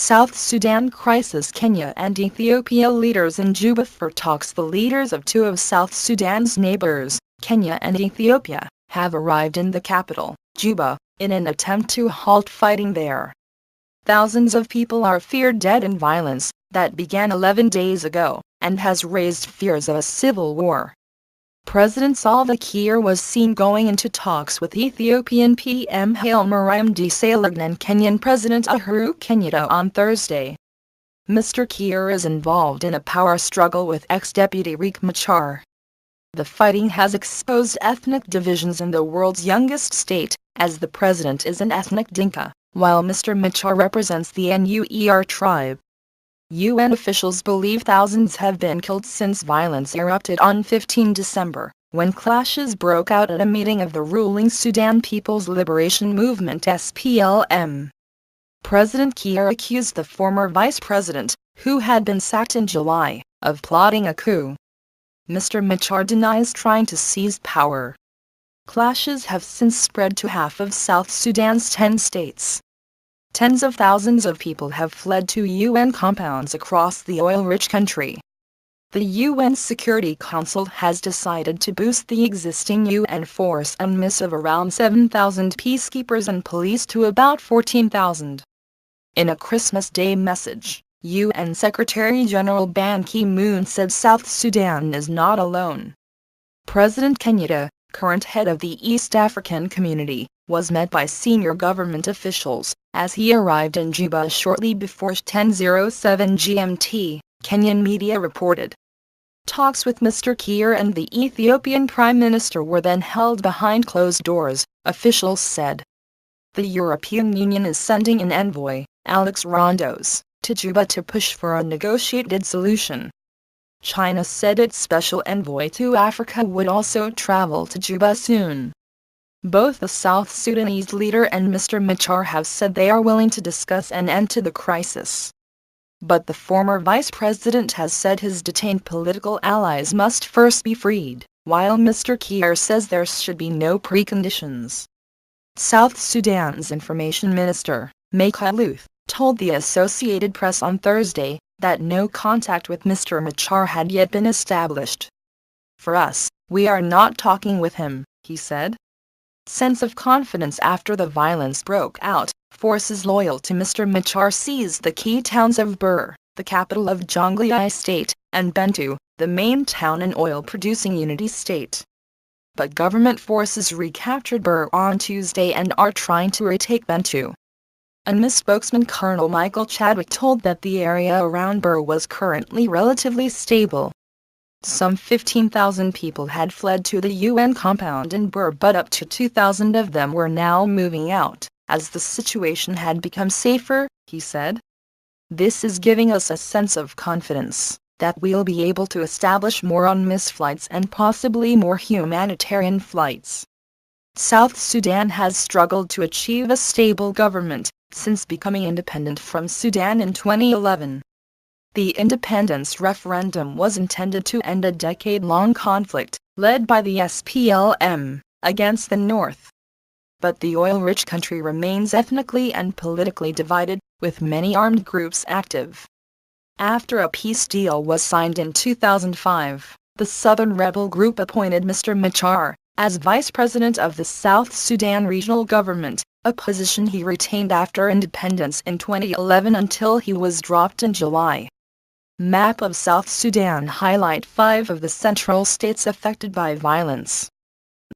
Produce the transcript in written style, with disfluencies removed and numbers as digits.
South Sudan crisis. Kenya and Ethiopia leaders in Juba for talks. The leaders of two of South Sudan's neighbors, Kenya and Ethiopia, have arrived in the capital, Juba, in an attempt to halt fighting there. Thousands of people are feared dead in violence that began 11 days ago and has raised fears of a civil war. President Salva Kiir was seen going into talks with Ethiopian PM Haile Mariam Desalegn and Kenyan President Uhuru Kenyatta on Thursday. Mr. Kiir is involved in a power struggle with ex-deputy Riek Machar. The fighting has exposed ethnic divisions in the world's youngest state, as the president is an ethnic Dinka, while Mr. Machar represents the Nuer tribe. UN officials believe thousands have been killed since violence erupted on 15 December, when clashes broke out at a meeting of the ruling Sudan People's Liberation Movement (SPLM). President Kiir accused the former vice president, who had been sacked in July, of plotting a coup. Mr. Machar denies trying to seize power. Clashes have since spread to half of South Sudan's 10 states. Tens of thousands of people have fled to UN compounds across the oil-rich country. The UN Security Council has decided to boost the existing UN force and miss of around 7,000 peacekeepers and police to about 14,000. In a Christmas Day message, UN Secretary-General Ban Ki-moon said South Sudan is not alone. President Kenyatta, current head of the East African Community, was met by senior government officials as he arrived in Juba shortly before 10:07 GMT, Kenyan media reported. Talks with Mr. Kiir and the Ethiopian Prime Minister were then held behind closed doors, officials said. The European Union is sending an envoy, Alex Rondos, to Juba to push for a negotiated solution. China said its special envoy to Africa would also travel to Juba soon. Both the South Sudanese leader and Mr. Machar have said they are willing to discuss an end to the crisis. But the former vice president has said his detained political allies must first be freed, while Mr. Kiir says there should be no preconditions. South Sudan's information minister, Michael Luth, told the Associated Press on Thursday that no contact with Mr. Machar had yet been established. For us, we are not talking with him, he said. Sense of confidence after the violence broke out. Forces loyal to Mr. Machar seized the key towns of Bur, the capital of Jonglei State, and Bentiu, the main town and oil-producing Unity State. But government forces recaptured Bur on Tuesday and are trying to retake Bentiu. UNMISS spokesman Colonel Michael Chadwick told that the area around Bur was currently relatively stable. Some 15,000 people had fled to the UN compound in Bur, but up to 2,000 of them were now moving out, as the situation had become safer, he said. This is giving us a sense of confidence that we'll be able to establish more UNMISS flights and possibly more humanitarian flights. South Sudan has struggled to achieve a stable government since becoming independent from Sudan in 2011. The independence referendum was intended to end a decade-long conflict, led by the SPLM, against the North. But the oil-rich country remains ethnically and politically divided, with many armed groups active. After a peace deal was signed in 2005, the Southern Rebel Group appointed Mr. Machar as vice president of the South Sudan Regional Government, a position he retained after independence in 2011 until he was dropped in July. Map of South Sudan highlight 5 of the central states affected by violence.